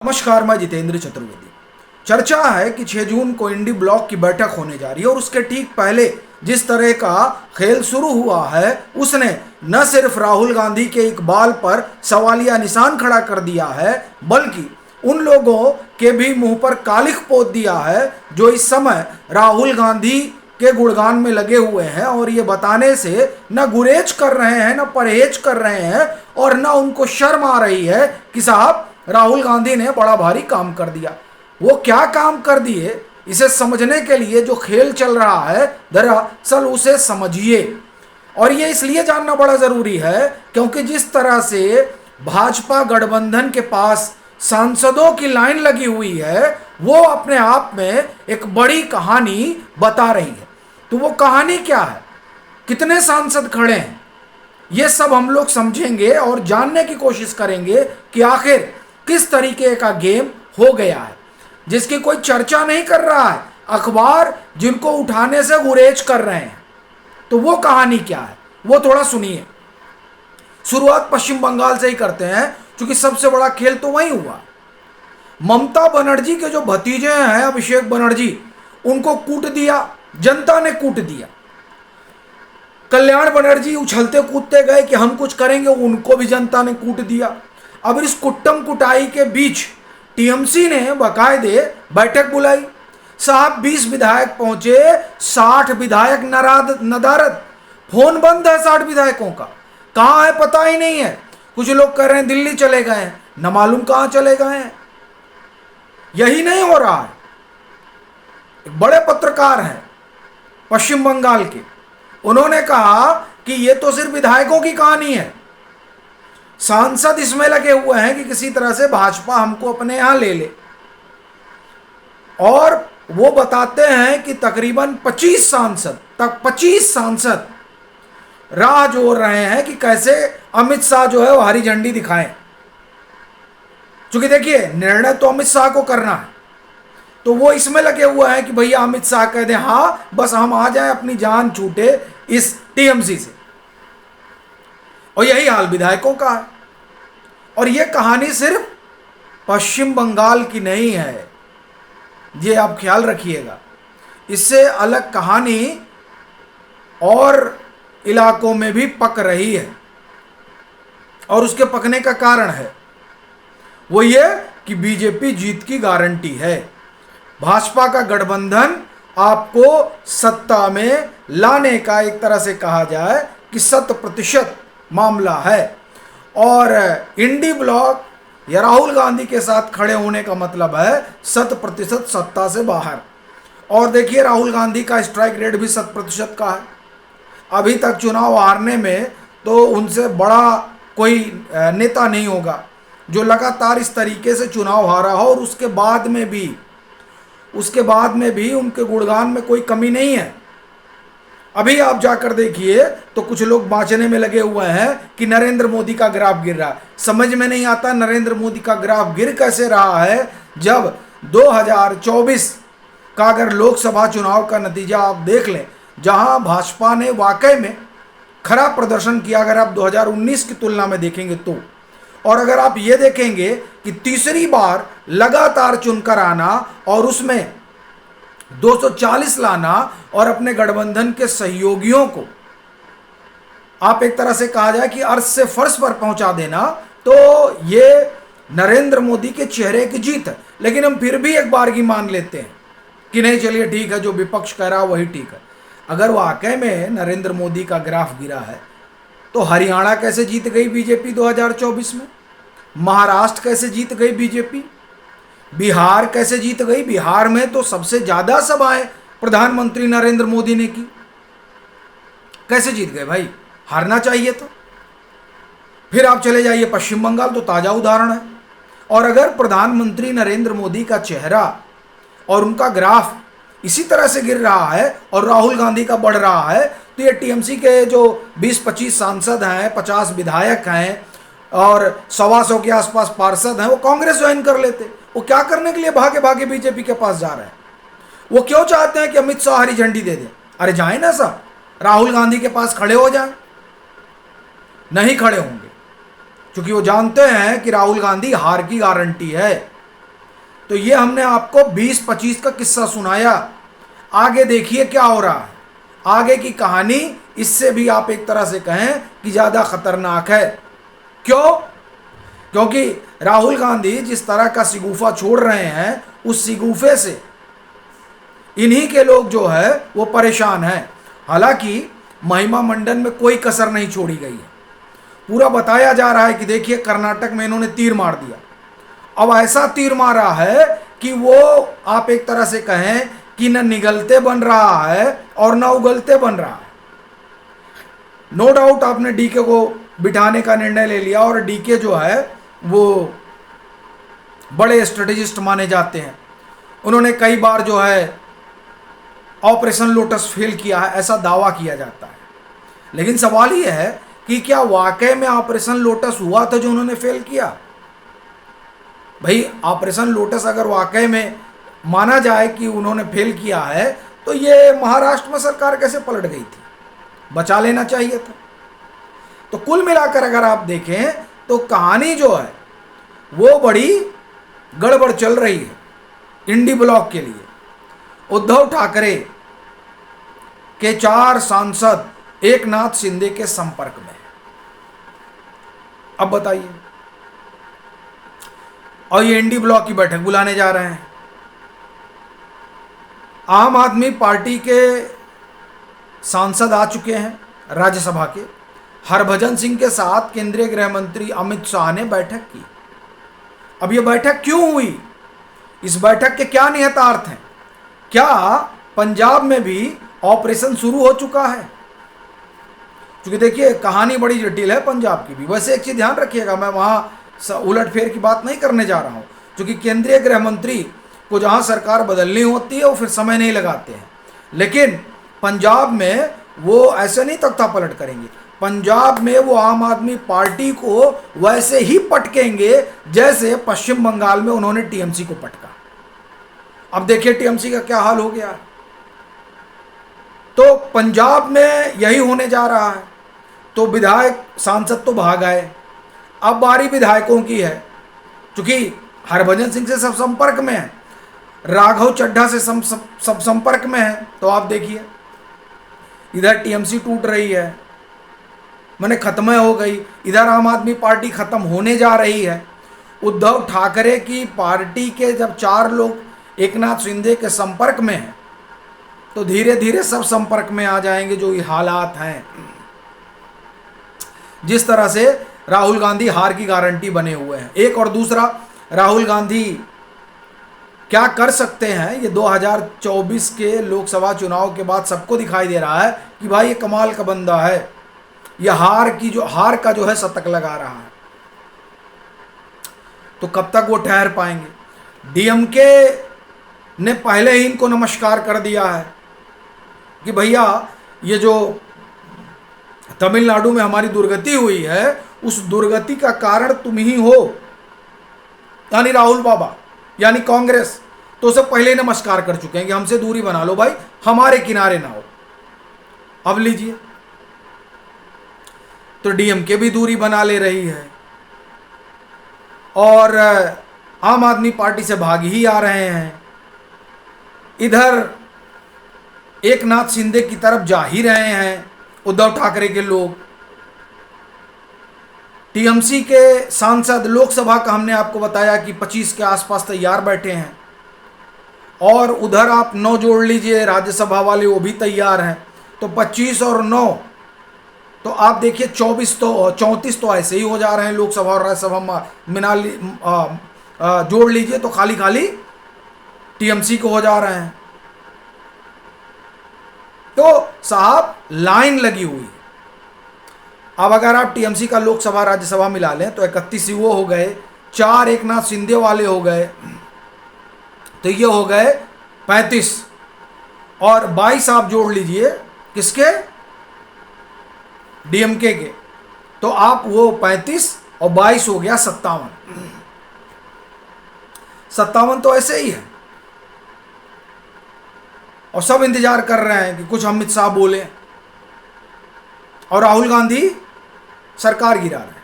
नमस्कार, मैं जितेंद्र चतुर्वेदी। चर्चा है कि 6 जून को इंडी ब्लॉक की बैठक होने जा रही है और उसके ठीक पहले जिस तरह का खेल शुरू हुआ है उसने न सिर्फ राहुल गांधी के इकबाल पर सवालिया निशान खड़ा कर दिया है बल्कि उन लोगों के भी मुंह पर कालिख पोत दिया है जो इस समय राहुल गांधी के गुणगान में लगे हुए हैं और ये बताने से न गुरेज कर रहे हैं, न परहेज कर रहे हैं और न उनको शर्म आ रही है कि साहब राहुल गांधी ने बड़ा भारी काम कर दिया। वो क्या काम कर दिए, इसे समझने के लिए जो खेल चल रहा है दरअसल उसे समझिए। और ये इसलिए जानना बड़ा ज़रूरी है क्योंकि जिस तरह से भाजपा गठबंधन के पास सांसदों की लाइन लगी हुई है वो अपने आप में एक बड़ी कहानी बता रही है। तो वो कहानी क्या है, कितने सांसद खड़े हैं, ये सब हम लोग समझेंगे और जानने की कोशिश करेंगे कि आखिर किस तरीके का गेम हो गया है जिसकी कोई चर्चा नहीं कर रहा है, अखबार जिनको उठाने से गुरेज कर रहे हैं। तो वो कहानी क्या है वो थोड़ा सुनिए। शुरुआत पश्चिम बंगाल से ही करते हैं क्योंकि सबसे बड़ा खेल तो वहीं हुआ। ममता बनर्जी के जो भतीजे हैं अभिषेक बनर्जी, उनको कूट दिया, जनता ने कूट दिया। कल्याण बनर्जी उछलते कूदते गए कि हम कुछ करेंगे, उनको भी जनता ने कूट दिया। अब इस कुट्टम कुटाई के बीच टीएमसी ने बाकायदे बैठक बुलाई। साहब 20 विधायक पहुंचे, 60 विधायक नदारद। फोन बंद है 60 विधायकों का, कहाँ है पता ही नहीं है। कुछ लोग कह रहे हैं दिल्ली चले गए हैं, न मालूम कहाँ चले गए हैं। यही नहीं हो रहा है। एक बड़े पत्रकार हैं पश्चिम बंगाल के, उन्होंने कहा कि ये तो सिर्फ विधायकों की कहानी है, सांसद इसमें लगे हुए हैं कि किसी तरह से भाजपा हमको अपने यहां ले ले। और वो बताते हैं कि तकरीबन 25 सांसद राह जोड़ रहे हैं कि कैसे अमित शाह जो है वो हरी झंडी दिखाएं। क्योंकि देखिए निर्णय तो अमित शाह को करना है, तो वो इसमें लगे हुए हैं कि भैया अमित शाह कह दें हाँ बस हम आ जाएं, अपनी जान छूटे इस टीएमसी से। और यही हाल विधायकों का है। और ये कहानी सिर्फ पश्चिम बंगाल की नहीं है, ये आप ख्याल रखिएगा। इससे अलग कहानी और इलाकों में भी पक रही है और उसके पकने का कारण है वो ये कि बीजेपी जीत की गारंटी है। भाजपा का गठबंधन आपको सत्ता में लाने का एक तरह से कहा जाए कि 100% मामला है। और इंडी ब्लॉक या राहुल गांधी के साथ खड़े होने का मतलब है 100% सत्ता से बाहर। और देखिए राहुल गांधी का स्ट्राइक रेट भी 100% का है। अभी तक चुनाव हारने में तो उनसे बड़ा कोई नेता नहीं होगा जो लगातार इस तरीके से चुनाव हारा हो और उसके बाद में भी उनके गुणगान में कोई कमी नहीं है। अभी आप जाकर देखिए तो कुछ लोग बाँचने में लगे हुए हैं कि नरेंद्र मोदी का ग्राफ गिर रहा है। समझ में नहीं आता नरेंद्र मोदी का ग्राफ गिर कैसे रहा है जब 2024 का अगर लोकसभा चुनाव का नतीजा आप देख लें, जहां भाजपा ने वाकई में खराब प्रदर्शन किया अगर आप 2019 की तुलना में देखेंगे तो। और अगर आप ये देखेंगे कि तीसरी बार लगातार चुनकर आना और उसमें 240 लाना और अपने गठबंधन के सहयोगियों को आप एक तरह से कहा जाए कि अर्श से फर्श पर पहुंचा देना, तो ये नरेंद्र मोदी के चेहरे की जीत है। लेकिन हम फिर भी एक बारगी मान लेते हैं कि नहीं चलिए ठीक है, जो विपक्ष कह रहा है वही ठीक है। अगर वाकई में नरेंद्र मोदी का ग्राफ गिरा है तो हरियाणा कैसे जीत गई बीजेपी 2024 में, महाराष्ट्र कैसे जीत गई बीजेपी, बिहार कैसे जीत गई। बिहार में तो सबसे ज्यादा सभाएं प्रधानमंत्री नरेंद्र मोदी ने की, कैसे जीत गए भाई, हारना चाहिए तो। फिर आप चले जाइए पश्चिम बंगाल, तो ताजा उदाहरण है। और अगर प्रधानमंत्री नरेंद्र मोदी का चेहरा और उनका ग्राफ इसी तरह से गिर रहा है और राहुल गांधी का बढ़ रहा है, तो ये टीएमसी के जो 20-25 सांसद हैं, 50 विधायक हैं और 125 के आसपास पार्षद हैं, वो कांग्रेस ज्वाइन कर लेते। वो क्या करने के लिए भागे भागे बीजेपी के पास जा रहे हैं? वो क्यों चाहते हैं कि अमित शाह हरी झंडी दे दें? अरे जाए ना साहब, राहुल गांधी के पास खड़े हो जाए। नहीं खड़े होंगे क्योंकि वो जानते हैं कि राहुल गांधी हार की गारंटी है। तो ये हमने आपको 20-25 का किस्सा सुनाया। आगे देखिए क्या हो रहा है। आगे की कहानी इससे भी आप एक तरह से कहें कि ज़्यादा खतरनाक है। क्यों? क्योंकि राहुल गांधी जिस तरह का शिगुफा छोड़ रहे हैं, उस शिगुफे से इन्हीं के लोग जो है वो परेशान हैं। हालांकि महिमा मंडन में कोई कसर नहीं छोड़ी गई है। पूरा बताया जा रहा है कि देखिए कर्नाटक में इन्होंने तीर मार दिया। अब ऐसा तीर मारा है कि वो आप एक तरह से कहें कि न निगलते बन रहा है और न उगलते बन रहा है। नो डाउट आपने डीके को बिठाने का निर्णय ले लिया, और डीके जो है वो बड़े स्ट्रेटेजिस्ट माने जाते हैं। उन्होंने कई बार जो है ऑपरेशन लोटस फेल किया है, ऐसा दावा किया जाता है। लेकिन सवाल यह है कि क्या वाकई में ऑपरेशन लोटस हुआ था जो उन्होंने फेल किया? भाई ऑपरेशन लोटस अगर वाकई में माना जाए कि उन्होंने फेल किया है, तो ये महाराष्ट्र में सरकार कैसे पलट गई थी? बचा लेना चाहिए था। तो कुल मिलाकर अगर आप देखें तो कहानी जो है वो बड़ी गड़बड़ चल रही है इंडी ब्लॉक के लिए। उद्धव ठाकरे के 4 सांसद एकनाथ शिंदे के संपर्क में। अब बताइए, और ये इंडी ब्लॉक की बैठक बुलाने जा रहे हैं। आम आदमी पार्टी के सांसद आ चुके हैं राज्यसभा के। हरभजन सिंह के साथ केंद्रीय गृह मंत्री अमित शाह ने बैठक की। अब ये बैठक क्यों हुई? इस बैठक के क्या निहितार्थ हैं? क्या पंजाब में भी ऑपरेशन शुरू हो चुका है? क्योंकि देखिए कहानी बड़ी जटिल है पंजाब की भी। वैसे एक चीज ध्यान रखिएगा, मैं वहां उलटफेर की बात नहीं करने जा रहा हूं, क्योंकि केंद्रीय गृह मंत्री को जहां सरकार बदलनी होती है वो फिर समय नहीं लगाते हैं। लेकिन पंजाब में वो ऐसे नहीं तख्ता पलट करेंगे। पंजाब में वो आम आदमी पार्टी को वैसे ही पटकेंगे जैसे पश्चिम बंगाल में उन्होंने टीएमसी को पटका। अब देखिए टीएमसी का क्या हाल हो गया। तो पंजाब में यही होने जा रहा है। तो विधायक सांसद तो भाग आए, अब बारी विधायकों की है। क्योंकि हरभजन सिंह से सब संपर्क में है, राघव चड्ढा से सब संपर्क में है। तो आप देखिए इधर टीएमसी टूट रही है, मैंने खत्म हो गई, इधर आम आदमी पार्टी खत्म होने जा रही है। उद्धव ठाकरे की पार्टी के जब 4 लोग एकनाथ शिंदे के संपर्क में हैं, तो धीरे धीरे सब संपर्क में आ जाएंगे। जो ये हालात हैं, जिस तरह से राहुल गांधी हार की गारंटी बने हुए हैं। एक और दूसरा, राहुल गांधी क्या कर सकते हैं, ये 2024 के लोकसभा चुनाव के बाद सबको दिखाई दे रहा है कि भाई ये कमाल का बंदा है। ये हार का जो है शतक लगा रहा है। तो कब तक वो ठहर पाएंगे? डीएमके ने पहले ही इनको नमस्कार कर दिया है कि भैया ये जो तमिलनाडु में हमारी दुर्गति हुई है, उस दुर्गति का कारण तुम ही हो, यानी राहुल बाबा, यानी कांग्रेस। तो उसे पहले ही नमस्कार कर चुके हैं कि हमसे दूरी बना लो भाई, हमारे किनारे ना हो। अब लीजिए, तो डीएमके भी दूरी बना ले रही है और आम आदमी पार्टी से भाग ही आ रहे हैं। इधर एकनाथ शिंदे की तरफ जा ही रहे हैं उद्धव ठाकरे के लोग। टीएमसी के सांसद लोकसभा का हमने आपको बताया कि 25 के आसपास तैयार बैठे हैं, और उधर आप 9 जोड़ लीजिए, राज्यसभा वाले वो भी तैयार हैं। तो 25 और 9, तो आप देखिए 34 तो ऐसे ही हो जा रहे हैं। लोकसभा और राज्यसभा जोड़ लीजिए तो खाली खाली टीएमसी को हो जा रहे हैं। तो साहब लाइन लगी हुई है। अब अगर आप टीएमसी का लोकसभा राज्यसभा मिला लें तो 31 वो हो गए, 4 एकनाथ शिंदे वाले हो गए, तो ये हो गए 35, और 22 आप जोड़ लीजिए किसके? डीएमके के। तो आप वो 35 और 22 हो गया 57 तो ऐसे ही है। और सब इंतजार कर रहे हैं कि कुछ अमित शाह बोले, और राहुल गांधी सरकार गिरा रहे हैं।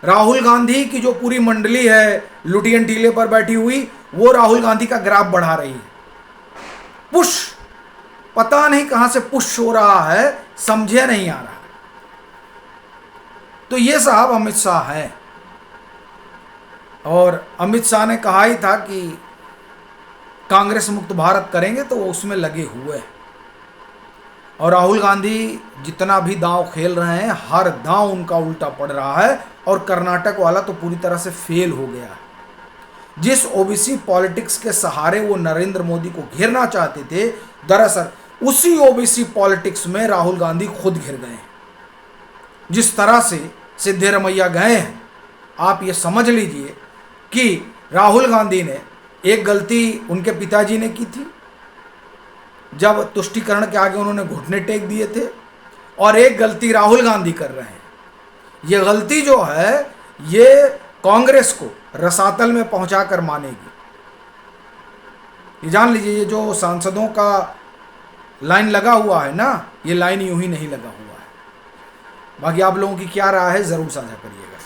राहुल गांधी की जो पूरी मंडली है लुटियन टीले पर बैठी हुई, वो राहुल गांधी का ग्राफ बढ़ा रही है। पुश, पता नहीं कहां से पुश हो रहा है, समझे नहीं आ रहा। तो ये साहब अमित शाह है, और अमित शाह ने कहा ही था कि कांग्रेस मुक्त भारत करेंगे, तो वो उसमें लगे हुए हैं। और राहुल गांधी जितना भी दांव खेल रहे हैं, हर दांव उनका उल्टा पड़ रहा है, और कर्नाटक वाला तो पूरी तरह से फेल हो गया है। जिस ओबीसी पॉलिटिक्स के सहारे वो नरेंद्र मोदी को घेरना चाहते थे, दरअसल उसी ओबीसी पॉलिटिक्स में राहुल गांधी खुद घिर गए हैं। जिस तरह से सिद्धरमैया गए हैं, आप ये समझ लीजिए कि राहुल गांधी ने एक गलती उनके पिताजी ने की थी, जब तुष्टीकरण के आगे उन्होंने घुटने टेक दिए थे, और एक गलती राहुल गांधी कर रहे हैं। ये गलती जो है, ये कांग्रेस को रसातल में पहुंचाकर मानेगी। ये जान लीजिए, ये जो सांसदों का लाइन लगा हुआ है ना, ये लाइन यूं ही नहीं लगा हुआ है। बाकी आप लोगों की क्या राय है, जरूर साझा करिएगा।